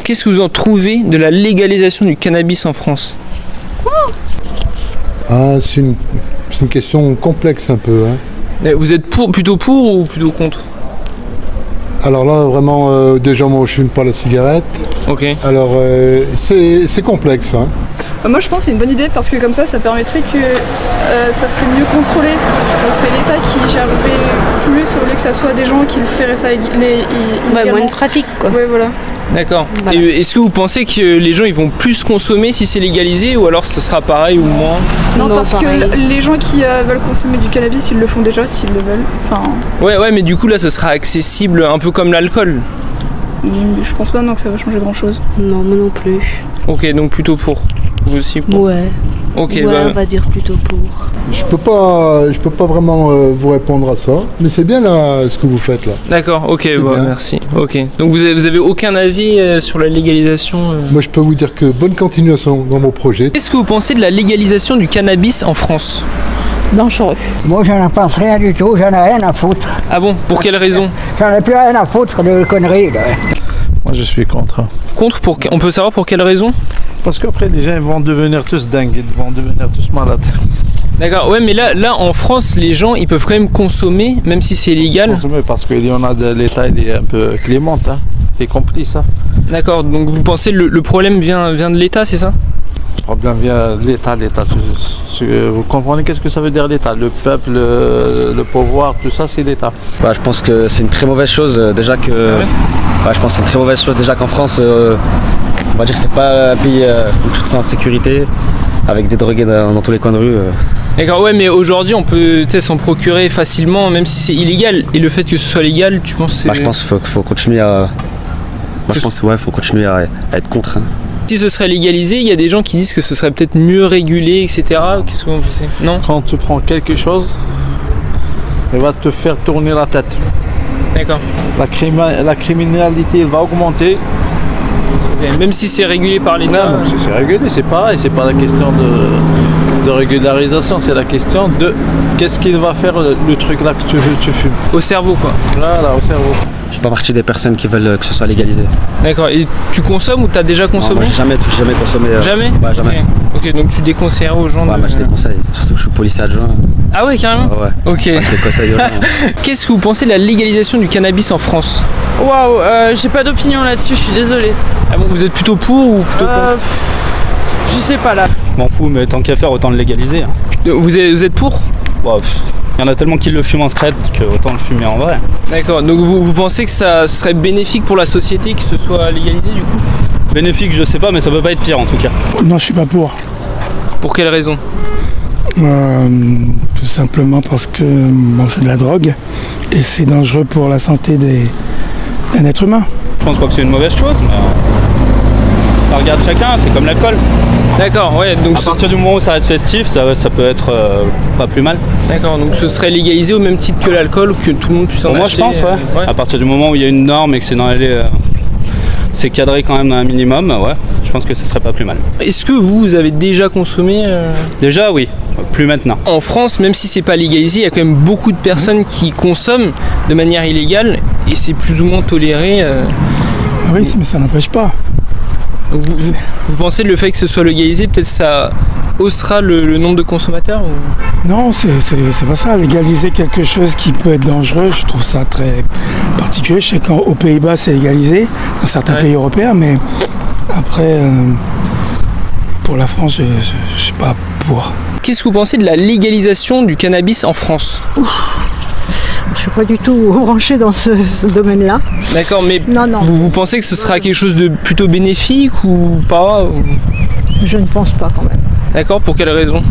Qu'est-ce que vous en trouvez de la légalisation du cannabis en France? C'est une question complexe un peu. Vous êtes plutôt pour ou plutôt contre? Alors là, vraiment, déjà, moi, je fume pas la cigarette. Ok. Alors, c'est complexe. Moi, je pense que c'est une bonne idée parce que comme ça permettrait que ça serait mieux contrôlé. Ça serait l'État qui gérerait plus au lieu que ça soit des gens qui feraient ça illégalement. Moins de trafic, quoi. Ouais, voilà. D'accord. Voilà. Et est-ce que vous pensez que les gens ils vont plus consommer si c'est légalisé ou alors ce sera pareil ou moins? Non, Non, parce pareil. que les gens qui veulent consommer du cannabis, ils le font déjà s'ils le veulent. Enfin, Ouais, mais du coup là, ce sera accessible un peu comme l'alcool. je pense pas non que ça va changer grand-chose. Non, moi non plus. Ok, donc plutôt pour. Vous aussi pour. Ouais. Ok, Ouais, bah, on va dire plutôt pour. Je peux pas vraiment vous répondre à ça, mais c'est bien là ce que vous faites là. d'accord, ok, C'est bah, bien. merci. Ok. Donc vous avez aucun avis sur la légalisation Moi, je peux vous dire que bonne continuation dans mon projet. Qu'est-ce que vous pensez de la légalisation du cannabis en France? Dangereux. Moi, je n'en pense rien du tout, j'en ai rien à foutre. Ah bon? Pour quelle raison? J'en ai plus rien à foutre de conneries. Là. Moi je suis contre. Contre on peut savoir pour quelle raison? Parce qu'après les gens ils vont devenir tous dingues, ils vont devenir tous malades. D'accord, ouais, mais là en France, les gens ils peuvent quand même consommer, même si c'est illégal. Consommer parce qu'il y en a de l'État, il est un peu clément, il est complice. D'accord, donc vous pensez le problème vient de l'État, c'est ça? Le problème vient de l'État. Vous comprenez qu'est-ce que ça veut dire l'État? Le peuple, le pouvoir, tout ça c'est l'État. Je pense que c'est une très mauvaise chose déjà que. Je pense que c'est une très mauvaise chose déjà qu'en France, on va dire que c'est pas un pays où tu te sens en sécurité, avec des drogués dans tous les coins de rue. D'accord, ouais, mais aujourd'hui on peut s'en procurer facilement, même si c'est illégal. Et le fait que ce soit légal, tu penses que c'est... Je pense qu'il faut continuer à. Je pense faut continuer à être contre. Si ce serait légalisé, il y a des gens qui disent que ce serait peut-être mieux régulé, etc. Qu'est-ce que vous pensez? Non? Quand tu prends quelque chose, il va te faire tourner la tête. D'accord. La criminalité va augmenter. Ok. Même si c'est régulé par l'État. Non, c'est régulé, c'est pareil, c'est pas la question de régularisation, c'est la question de qu'est-ce qu'il va faire le truc là que tu fumes. Au cerveau, quoi. Voilà, au cerveau. Je fais pas partie des personnes qui veulent que ce soit légalisé. D'accord. Et tu consommes ou t'as déjà consommé? Non, moi, j'ai jamais consommé. Jamais? Ouais, jamais. Ok, donc tu déconseillerais aux gens Ouais, moi je déconseille, surtout que je suis policier adjoint. Ah ouais, carrément? Ouais. Ok. Je déconseille aux gens. Qu'est-ce que vous pensez de la légalisation du cannabis en France? Waouh, j'ai pas d'opinion là-dessus, je suis désolée. Ah bon, vous êtes plutôt pour ou plutôt contre? Je sais pas là. Je m'en fous, mais tant qu'à faire, autant le légaliser. Vous êtes pour? Il y en a tellement qui le fument en secret que autant le fumer en vrai. D'accord, donc vous pensez que ça serait bénéfique pour la société que ce soit légalisé du coup? Bénéfique, je sais pas, mais ça peut pas être pire en tout cas. Non, je suis pas pour. Pour quelle raison? Tout simplement parce que c'est de la drogue et c'est dangereux pour la santé d'un être humain. Je pense pas que c'est une mauvaise chose, mais ça regarde chacun, c'est comme l'alcool. D'accord, ouais, donc À partir du moment où ça reste festif, ça peut être pas plus mal. d'accord, donc ce serait légalisé au même titre que l'alcool, que tout le monde puisse en Pour moi, acheter. je pense, ouais. À partir du moment où il y a une norme et que c'est dans c'est cadré quand même dans un minimum, ouais, je pense que ce serait pas plus mal. Est-ce que vous avez déjà consommé Déjà, oui, plus maintenant. En France, même si c'est pas légalisé, il y a quand même beaucoup de personnes qui consomment de manière illégale et c'est plus ou moins toléré. Oui, mais ça n'empêche pas. Donc vous pensez le fait que ce soit légalisé, peut-être ça haussera le nombre de consommateurs ou... Non, c'est pas ça. Légaliser quelque chose qui peut être dangereux, je trouve ça très particulier. Je sais qu'aux Pays-Bas, c'est légalisé, dans certains pays européens, mais après, pour la France, je suis pas pour. Qu'est-ce que vous pensez de la légalisation du cannabis en France? Je suis pas du tout branchée dans ce domaine-là. D'accord, mais Non. vous pensez que ce sera quelque chose de plutôt bénéfique ou pas Je ne pense pas quand même. D'accord, pour quelle raison?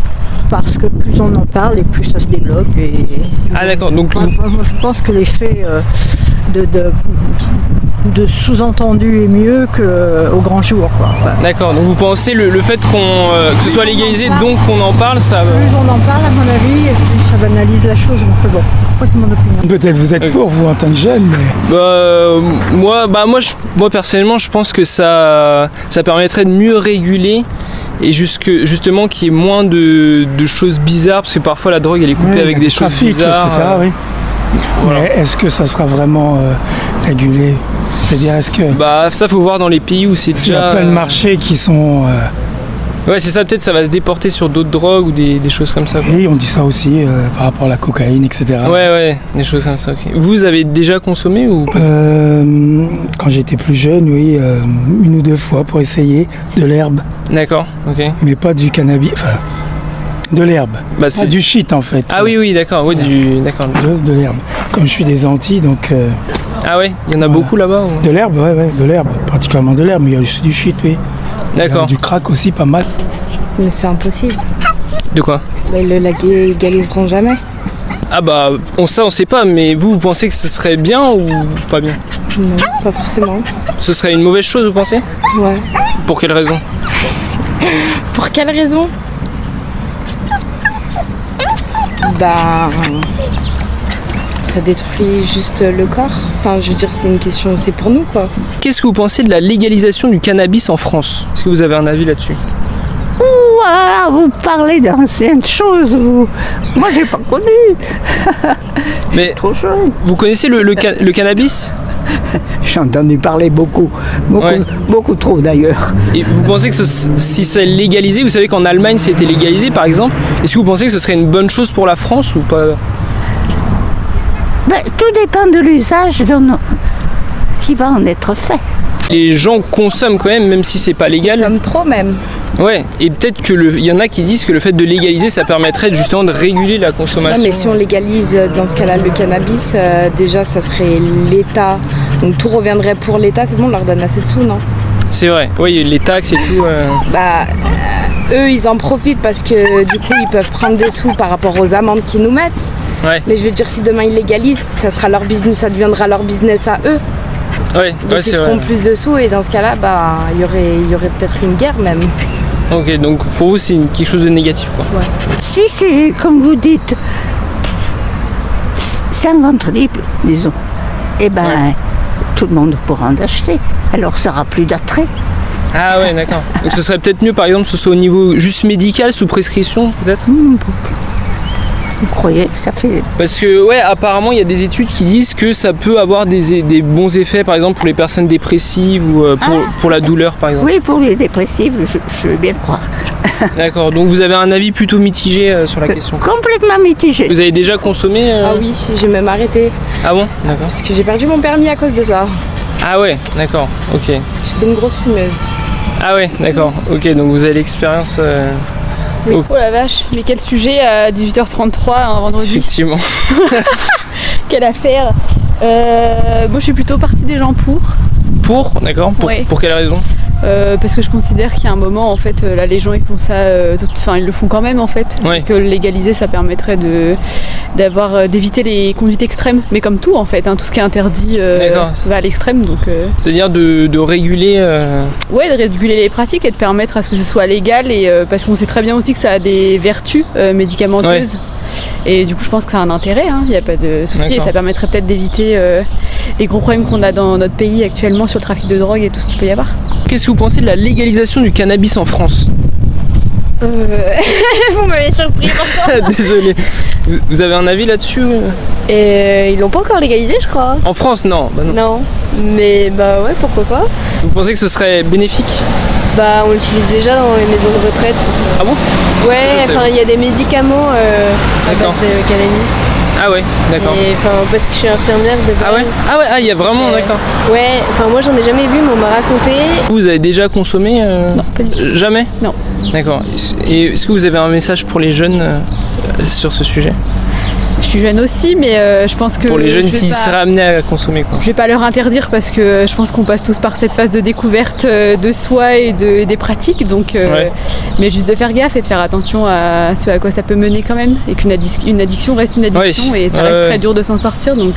Parce que plus on en parle et plus ça se développe. Ah d'accord, donc... Moi, je pense que l'effet de sous-entendu est mieux qu'au grand jour, quoi. Enfin, D'accord, donc vous pensez le fait que ce soit légalisé, donc qu'on en parle, ça... plus on en parle, à mon avis, et plus ça banalise la chose. Donc c'est bon. Moi, c'est mon opinion. Peut-être vous êtes pour, vous, en tant que jeune, mais... Moi personnellement, je pense que ça permettrait de mieux réguler et justement qu'il y ait moins de choses bizarres, parce que parfois la drogue elle est coupée avec des choses trafic, bizarres. etc., oui. Voilà. Mais est-ce que ça sera vraiment réguler? Je veux dire, est-ce que Bah ça faut voir dans les pays où c'est il y a déjà... plein de marchés qui sont... Ouais c'est ça, peut-être ça va se déporter sur d'autres drogues ou des choses comme ça. Quoi. Oui, on dit ça aussi par rapport à la cocaïne, etc. Ouais, des choses comme ça. Ok. Vous avez déjà consommé ou pas? Quand j'étais plus jeune, oui, 1 ou 2 fois pour essayer de l'herbe, D'accord, ok. mais pas du cannabis, enfin, de l'herbe. Bah, C'est du shit en fait. Ah oui, d'accord, oui, d'accord. De l'herbe. Comme je suis des Antilles, donc... Ah ouais, il y en a beaucoup là-bas ou... De l'herbe, ouais, de l'herbe, particulièrement de l'herbe, mais il y a aussi du shit, oui. D'accord. Il y a du crack aussi, pas mal. Mais c'est impossible. De quoi? Bah, ils le légaliseront jamais. Ah bah, on sait pas, mais vous pensez que ce serait bien ou pas bien? Non, pas forcément. Ce serait une mauvaise chose, vous pensez? Ouais. Pour quelle raison? Pour quelle raison? Bah... ça détruit juste le corps. Enfin, je veux dire, c'est une question, c'est pour nous, quoi. Qu'est-ce que vous pensez de la légalisation du cannabis en France? Est-ce que vous avez un avis là-dessus? Ouah, vous parlez d'anciennes choses, vous. Moi, j'ai pas connu. Mais Trop jeune. vous connaissez le cannabis? J'ai entendu parler beaucoup, beaucoup trop d'ailleurs. Et vous pensez que si c'est légalisé, vous savez qu'en Allemagne c'était légalisé par exemple, est-ce que vous pensez que ce serait une bonne chose pour la France ou pas? Ben, tout dépend de l'usage qui va en être fait. Les gens consomment quand même si c'est pas légal. Ils consomment trop même. Ouais, et peut-être qu'il y en a qui disent que le fait de légaliser ça permettrait justement de réguler la consommation. Non, mais si on légalise dans ce cas-là le cannabis, déjà ça serait l'État. Donc tout reviendrait pour l'État, c'est bon, on leur donne assez de sous, non? C'est vrai, oui, les taxes et tout. Bah, eux ils en profitent parce que du coup ils peuvent prendre des sous par rapport aux amendes qu'ils nous mettent. Ouais. Mais je veux dire, si demain ils légalisent, ça sera leur business, ça deviendra leur business à eux. Ouais, donc ils feront plus de sous et dans ce cas-là, bah, il y aurait peut-être une guerre même. Ok, donc pour vous c'est quelque chose de négatif quoi. Ouais. Si c'est, comme vous dites, c'est un ventre libre, disons, eh ben, tout le monde pourra en acheter. Alors ça aura plus d'attrait. Ah ouais, d'accord. Donc ce serait peut-être mieux par exemple que ce soit au niveau juste médical, sous prescription peut-être? Vous croyez que ça fait... Parce que ouais, apparemment il y a des études qui disent que ça peut avoir des bons effets par exemple pour les personnes dépressives ou pour la douleur par exemple. Oui, pour les dépressifs, je veux bien croire. D'accord, donc vous avez un avis plutôt mitigé sur la question. Complètement mitigé. Vous avez déjà consommé Ah oui, j'ai même arrêté. Ah bon? D'accord. Parce que j'ai perdu mon permis à cause de ça. Ah ouais, d'accord, ok. J'étais une grosse fumeuse. Ah ouais, d'accord, ok, donc vous avez l'expérience... Oui. Oh la vache, mais quel sujet à 18h33 un vendredi. Effectivement. Quelle affaire. Moi je suis plutôt partie des gens pour. Pour, d'accord. Pour quelle raison? Parce que je considère qu'il y a un moment en fait là les gens ils font ça, enfin ils le font quand même en fait. Ouais. Que légaliser ça permettrait d'éviter les conduites extrêmes, mais comme tout en fait, hein, tout ce qui est interdit va à l'extrême donc. C'est-à-dire de réguler. Ouais, de réguler les pratiques et de permettre à ce que ce soit légal et parce qu'on sait très bien aussi que ça a des vertus médicamenteuses. Ouais. Et du coup je pense que ça a un intérêt, il n'y a pas de souci et ça permettrait peut-être d'éviter les gros problèmes qu'on a dans notre pays actuellement sur le trafic de drogue et tout ce qu'il peut y avoir. Qu'est-ce que vous pensez de la légalisation du cannabis en France? Vous m'avez surpris pourtant. Désolé. Vous avez un avis là-dessus? Ils l'ont pas encore légalisé je crois. En France non. Bah non. Non. Mais bah ouais, pourquoi pas. Vous pensez que ce serait bénéfique? Bah on l'utilise déjà dans les maisons de retraite. Ah bon? Ouais, enfin il y a des médicaments à base de cannabis. Ah ouais, d'accord. Parce que je suis infirmière de base. Ah ouais, il y a vraiment, d'accord. Ouais, enfin moi j'en ai jamais vu mais on m'a raconté. Vous avez déjà consommé Non, pas du tout. Jamais? Non. D'accord. Et est-ce que vous avez un message pour les jeunes sur ce sujet? Je suis jeune aussi, mais je pense que... Pour les jeunes qui seraient amenés à consommer quoi. Je vais pas leur interdire parce que je pense qu'on passe tous par cette phase de découverte de soi et des pratiques, donc... Mais juste de faire gaffe et de faire attention à ce à quoi ça peut mener quand même, et qu'une addiction reste une addiction et ça reste très dur de s'en sortir, donc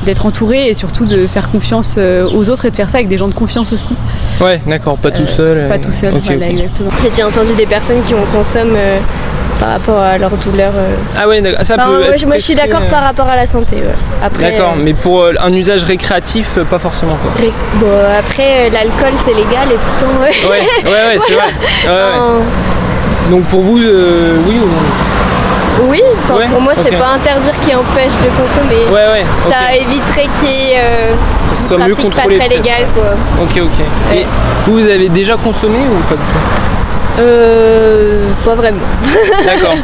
d'être entouré et surtout de faire confiance aux autres et de faire ça avec des gens de confiance aussi. Ouais, d'accord, pas tout seul. Pas tout seul, voilà, exactement. J'ai déjà entendu des personnes qui en consomment par rapport à leur douleur. Ah ouais, ça peut être moi je suis d'accord par rapport à la santé. Ouais. Après, d'accord, mais pour un usage récréatif, pas forcément quoi. Bon, après l'alcool c'est légal et pourtant. Ouais, c'est vrai. Donc pour vous, oui ou non? Oui, enfin, Ouais, pour moi, c'est ok. pas interdire qui empêche de consommer. Ouais, Ça ok. éviterait qu'il y ait Que ce du soit mieux trafic pas contrôlé, très peut-être. légal, quoi. Ok. Ouais. Et vous avez déjà consommé ou pas du tout? Pas vraiment. D'accord.